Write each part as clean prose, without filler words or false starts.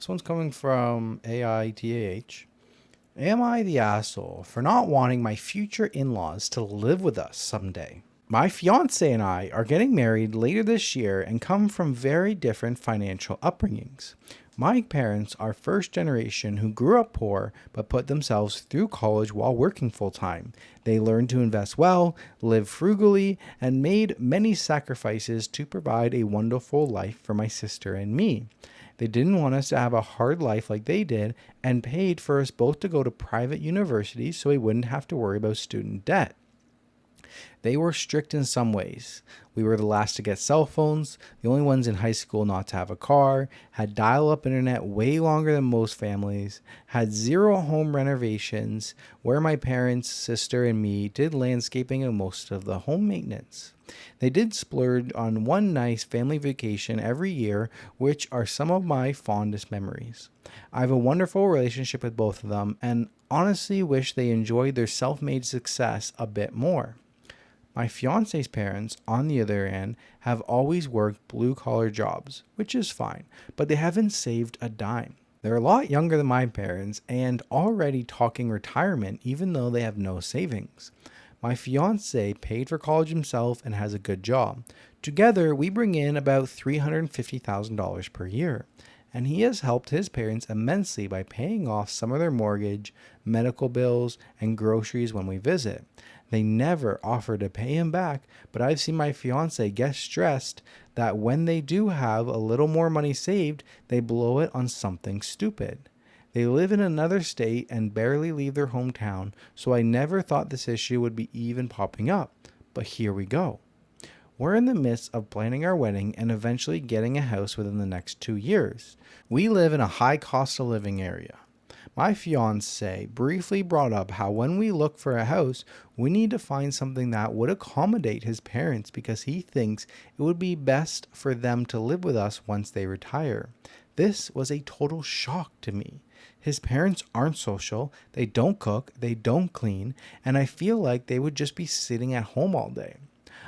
This one's coming from AITAH. Am I the asshole for not wanting my future in-laws to live with us someday? My fiance and I are getting married later this year and come from very different financial upbringings. My parents are first generation who grew up poor but put themselves through college while working full time. They learned to invest well, live frugally, and made many sacrifices to provide a wonderful life for my sister and me. They didn't want us to have a hard life like they did and paid for us both to go to private universities so we wouldn't have to worry about student debt. They were strict in some ways. We were the last to get cell phones, the only ones in high school not to have a car, had dial-up internet way longer than most families, had zero home renovations, where my parents, sister, and me did landscaping and most of the home maintenance. They did splurge on one nice family vacation every year, which are some of my fondest memories. I have a wonderful relationship with both of them and honestly wish they enjoyed their self-made success a bit more. My fiance's parents, on the other hand, have always worked blue-collar jobs, which is fine, but they haven't saved a dime. They're a lot younger than my parents and already talking retirement even though they have no savings. My fiance paid for college himself and has a good job. Together, we bring in about $350,000 per year, and he has helped his parents immensely by paying off some of their mortgage, medical bills, and groceries when we visit. They never offer to pay him back, but I've seen my fiance get stressed that when they do have a little more money saved, they blow it on something stupid. They live in another state and barely leave their hometown, so I never thought this issue would be even popping up. But here we go. We're in the midst of planning our wedding and eventually getting a house within the next 2 years. We live in a high cost of living area. My fiance briefly brought up how when we look for a house, we need to find something that would accommodate his parents because he thinks it would be best for them to live with us once they retire. This was a total shock to me. His parents aren't social, they don't cook, they don't clean, and I feel like they would just be sitting at home all day.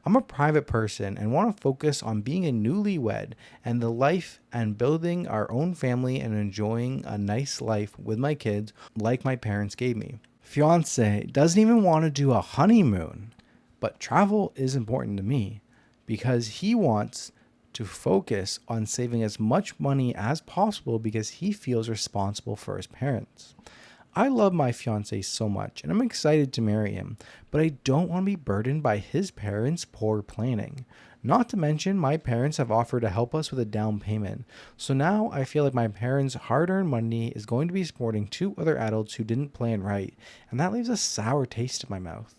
I'm a private person and want to focus on being a newlywed and the life and building our own family and enjoying a nice life with my kids like my parents gave me. Fiance doesn't even want to do a honeymoon, but travel is important to me because he wants to focus on saving as much money as possible because he feels responsible for his parents. I love my fiance so much and I'm excited to marry him, but I don't want to be burdened by his parents' poor planning. Not to mention, my parents have offered to help us with a down payment. So now I feel like my parents' hard-earned money is going to be supporting two other adults who didn't plan right, and that leaves a sour taste in my mouth.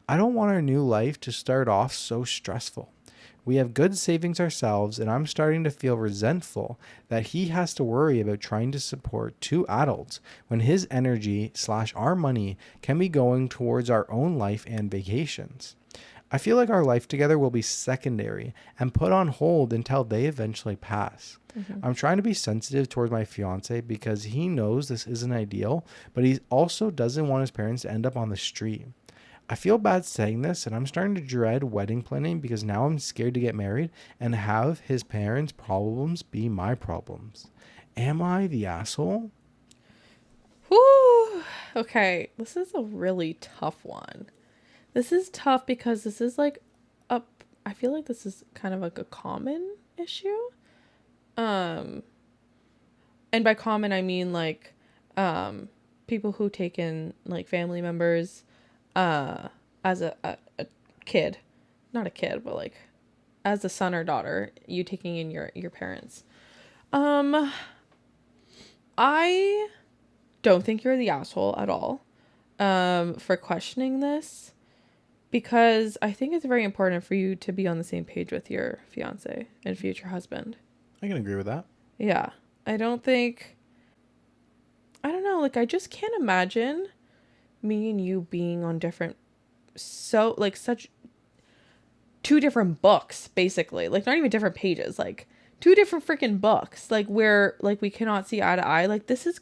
I don't want our new life to start off so stressful. We have good savings ourselves, and I'm starting to feel resentful that he has to worry about trying to support two adults when his energy/our money can be going towards our own life and vacations. I feel like our life together will be secondary and put on hold until they eventually pass. I'm trying to be sensitive towards my fiance because he knows this isn't ideal, but he also doesn't want his parents to end up on the street. I feel bad saying this, and I'm starting to dread wedding planning because now I'm scared to get married and have his parents' problems be my problems. Am I the asshole? Whew. Okay, this is a really tough one. This is tough because this is like I feel like this is kind of like a common issue. And by common, I mean like people who take in like family members as a kid, not a kid, but like as a son or daughter, you taking in your parents. I don't think you're the asshole at all for questioning this, because I think it's very important for you to be on the same page with your fiance and future husband. I can agree with that. Yeah. I don't know, like I just can't imagine me and you being on such two different books, basically, like not even different pages, like two different freaking books, like where like we cannot see eye to eye. Like this is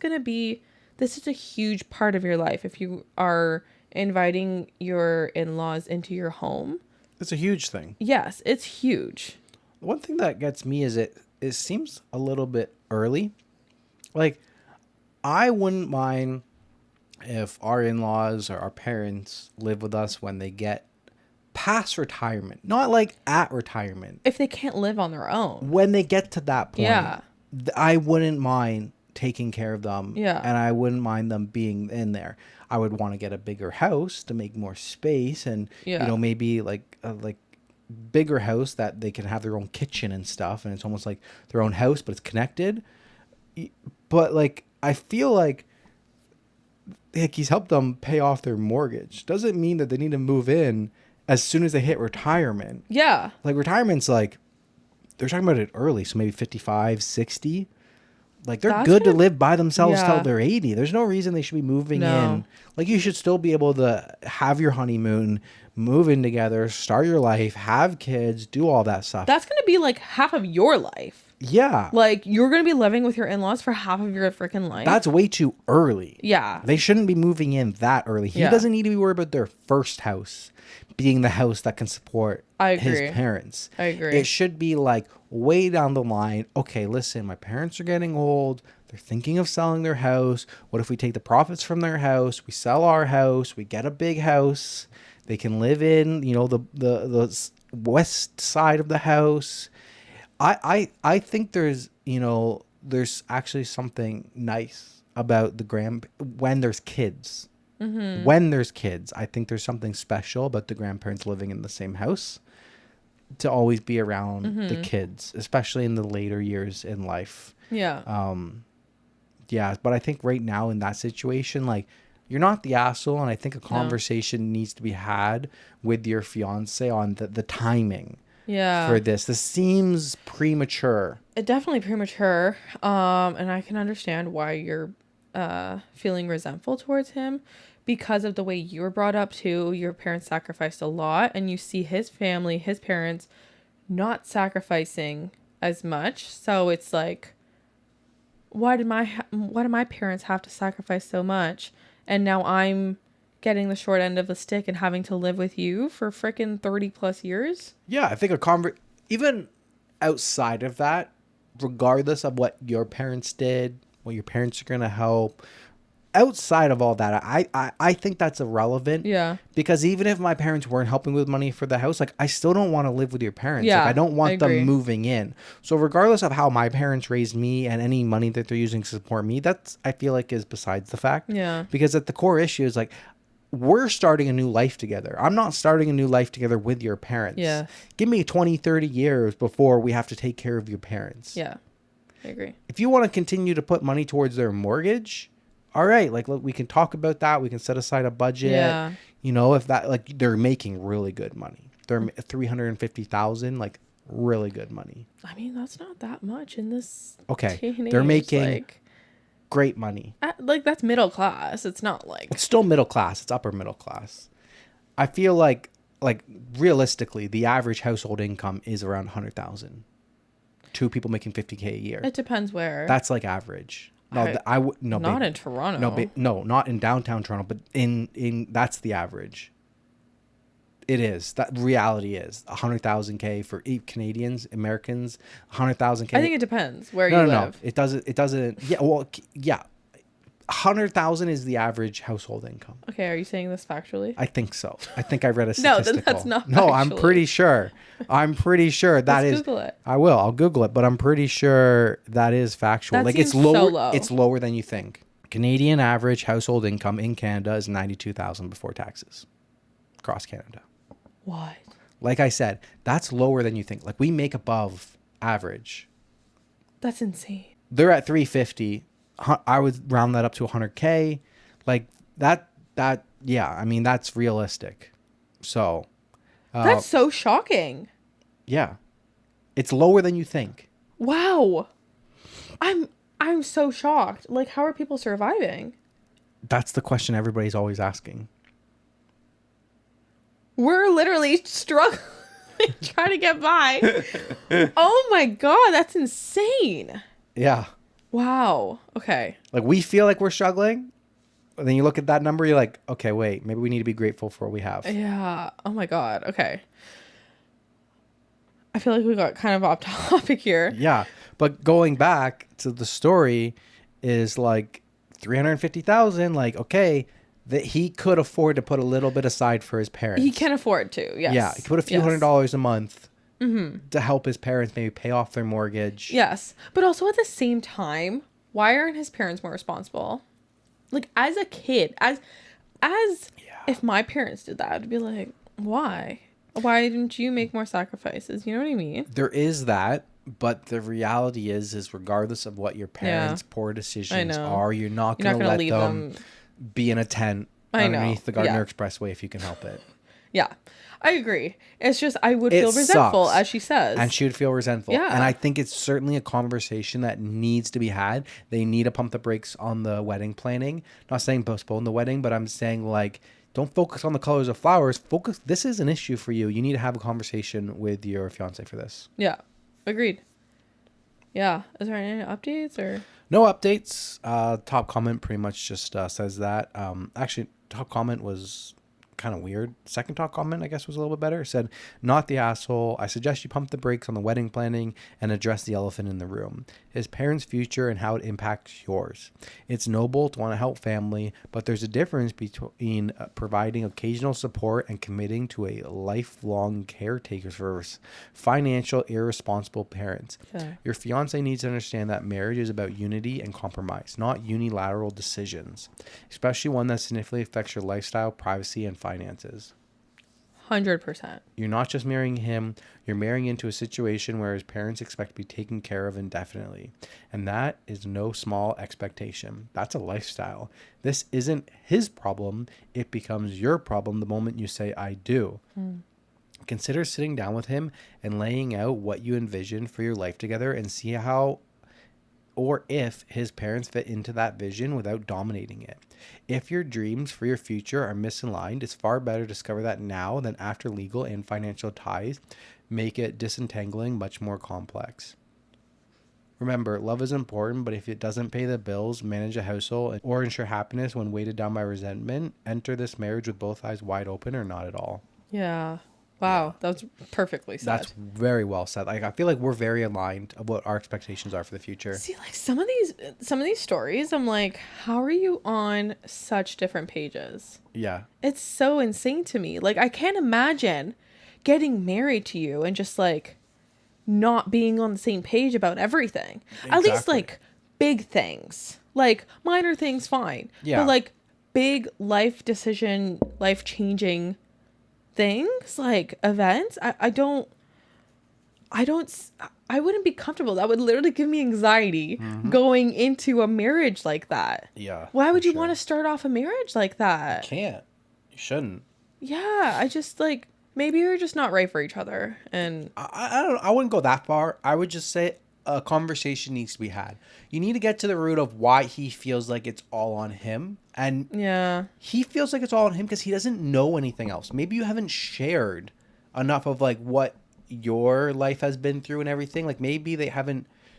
a huge part of your life if you are inviting your in-laws into your home. It's a huge thing. Yes, it's huge. One thing that gets me is it seems a little bit early. Like, I wouldn't mind if our in-laws or our parents live with us when they get past retirement, not like at retirement. If they can't live on their own. When they get to that point, Yeah. I wouldn't mind taking care of them. Yeah. And I wouldn't mind them being in there. I would want to get a bigger house to make more space and, Yeah. you know, maybe like bigger house that they can have their own kitchen and stuff. And it's almost like their own house, but it's connected. But like, I feel like he's helped them pay off their mortgage. Doesn't mean that they need to move in as soon as they hit retirement. Yeah. Like, retirement's like, they're talking about it early, so maybe 55, 60. Like, they're That's good to gonna- live by themselves till Yeah. they're 80. There's no reason they should be moving No. in. Like, you should still be able to have your honeymoon, move in together, start your life, have kids, do all that stuff. That's going to be like half of your life. Yeah. Like, you're going to be living with your in-laws for half of your freaking life. That's way too early. Yeah. They shouldn't be moving in that early. He Yeah. doesn't need to be worried about their first house being the house that can support I his agree. parents. I agree. It should be like way down the line. Okay, listen, my parents are getting old. They're thinking of selling their house. What if we take the profits from their house? We sell our house. We get a big house. They can live in, you know, the west side of the house. I think there's, you know, there's actually something nice about when there's kids. Mm-hmm. When there's kids, I think there's something special about the grandparents living in the same house to always be around the kids, especially in the later years in life. Yeah. Yeah, but I think right now in that situation, like, you're not the asshole, and I think a conversation needs to be had with your fiance on the timing. Yeah. For this seems premature. It definitely premature. And I can understand why you're feeling resentful towards him because of the way you were brought up too. Your parents sacrificed a lot, and you see his family, his parents, not sacrificing as much. So it's like, why did my parents have to sacrifice so much, and now I'm getting the short end of the stick and having to live with you for freaking 30 plus years? Yeah, I think even outside of that, regardless of what your parents did, what your parents are going to help, outside of all that, I think that's irrelevant. Yeah. Because even if my parents weren't helping with money for the house, like, I still don't want to live with your parents. Yeah, like, I don't want I them agree. moving in. So regardless of how my parents raised me and any money that they're using to support me, that's, I feel like, is besides the fact. Yeah. Because at the core issue is like, we're starting a new life together. I'm not starting a new life together with your parents. Yeah. Give me 20, 30 years before we have to take care of your parents. Yeah. I agree. If you want to continue to put money towards their mortgage, all right, like, look, we can talk about that. We can set aside a budget. Yeah. You know, if that, like, they're making really good money. They're $350,000, like, really good money. I mean, that's not that much in this Okay. teenage, They're making like, great money. like, that's middle class. It's not like, It's still middle class. It's upper middle class. I feel like realistically, the average household income is around 100,000. Two people making 50K a year. it depends where. That's like average. No, Not in Toronto. No, not in downtown Toronto, but in that's the average. It is. That reality is 100,000 for Canadians, Americans, 100,000 I think it depends where No, you no, live. it doesn't. Yeah, well, yeah, 100,000 is the average household income. Okay, are you saying this factually? I think so. I think I read a No, statistical. then that's not No, I'm factually. pretty sure. I'm pretty sure that Let's is. Google it. I will. I'll Google it, but I'm pretty sure that is factual. That Like, it's seems so lower. low. It's lower than you think. Canadian average household income in Canada is 92,000 before taxes across Canada. What? Like I said, that's lower than you think. Like, we make above average. That's insane. They're at 350. I would round that up to 100K. Like, that yeah, I mean, that's realistic. So That's so shocking. yeah, it's lower than you think. Wow. I'm so shocked. Like, how are people surviving? That's the question everybody's always asking. We're literally struggling trying to get by. Oh my god, that's insane. Yeah, Wow. Okay. like, we feel like we're struggling, and then you look at that number, you're like, okay, wait, maybe we need to be grateful for what we have. Yeah. Oh my god. Okay. I feel like we got kind of off topic here. Yeah, but going back to the story, is like 350,000. Like, okay, that he could afford to put a little bit aside for his parents. He can afford to, yes. Yeah, he could put a few $100s a month to help his parents maybe pay off their mortgage. Yes. But also at the same time, why aren't his parents more responsible? Like, as a kid, as if my parents did that, I'd be like, why? Why didn't you make more sacrifices? You know what I mean? There is that, but the reality is regardless of what your parents' poor decisions are, you're not going to let leave them be in a tent underneath the Gardner Expressway if you can help it. Yeah, I agree. It's just I would feel resentful, as she says. And she would feel resentful. Yeah. And I think it's certainly a conversation that needs to be had. They need to pump the brakes on the wedding planning. Not saying postpone the wedding, but I'm saying, like, don't focus on the colors of flowers. Focus. This is an issue for you. You need to have a conversation with your fiance for this. Yeah, agreed. Yeah. Is there any updates or? No updates. Top comment pretty much just says that. Actually, top comment was kind of weird. Second top comment, I guess, was a little bit better. It said, not the asshole. I suggest you pump the brakes on the wedding planning and address the elephant in the room. His parents' future and how it impacts yours. It's noble to want to help family, but there's a difference between providing occasional support and committing to a lifelong caretaker for financial irresponsible parents. Okay. Your fiance needs to understand that marriage is about unity and compromise, not unilateral decisions, especially one that significantly affects your lifestyle, privacy, and finances. 100%. You're not just marrying him, you're marrying into a situation where his parents expect to be taken care of indefinitely. And that is no small expectation. That's a lifestyle. This isn't his problem. It becomes your problem the moment you say, I do. Consider sitting down with him and laying out what you envision for your life together and see how or if his parents fit into that vision without dominating it. If your dreams for your future are misaligned, it's far better to discover that now than after legal and financial ties make it disentangling much more complex. Remember, love is important, but if it doesn't pay the bills, manage a household, or ensure happiness when weighted down by resentment, enter this marriage with both eyes wide open or not at all. Yeah. Wow, that was perfectly said. That's very well said. Like, I feel like we're very aligned of what our expectations are for the future. See, like some of these stories, I'm like, how are you on such different pages? Yeah. It's so insane to me. Like, I can't imagine getting married to you and just like not being on the same page about everything. Exactly. At least like big things. Like minor things, fine. Yeah. But like big life decision, life changing things, like events, I wouldn't be comfortable. That would literally give me anxiety going into a marriage like that. Yeah. Why would you want to start off a marriage like that? You can't. You shouldn't. Yeah, I just like, maybe you're just not right for each other. And I don't. I wouldn't go that far. I would just say a conversation needs to be had. You need to get to the root of why he feels like it's all on him. And yeah, he feels like it's all on him because he doesn't know anything else. Maybe you haven't shared enough of like what your life has been through and everything. Like maybe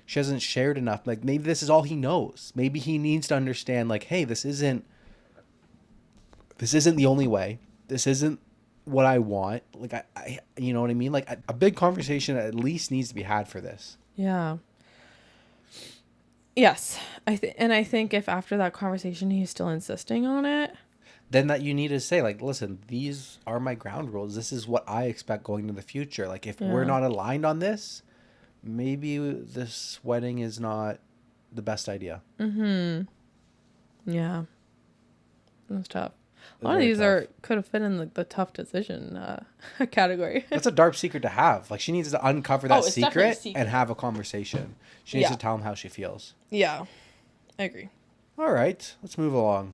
she hasn't shared enough. Like maybe this is all he knows. Maybe he needs to understand like, hey, this isn't the only way. This isn't what I want. Like I you know what I mean? Like a big conversation at least needs to be had for this. Yeah. Yes. I think if after that conversation he's still insisting on it, then that you need to say like, listen, these are my ground rules. This is what I expect going into the future. Like if we're not aligned on this, maybe this wedding is not the best idea. Yeah. That's tough. A lot of these could have fit in the tough decision category. That's a dark secret to have. Like she needs to uncover that secret secret and have a conversation. She needs to tell him how she feels. Yeah, I agree. All right, let's move along.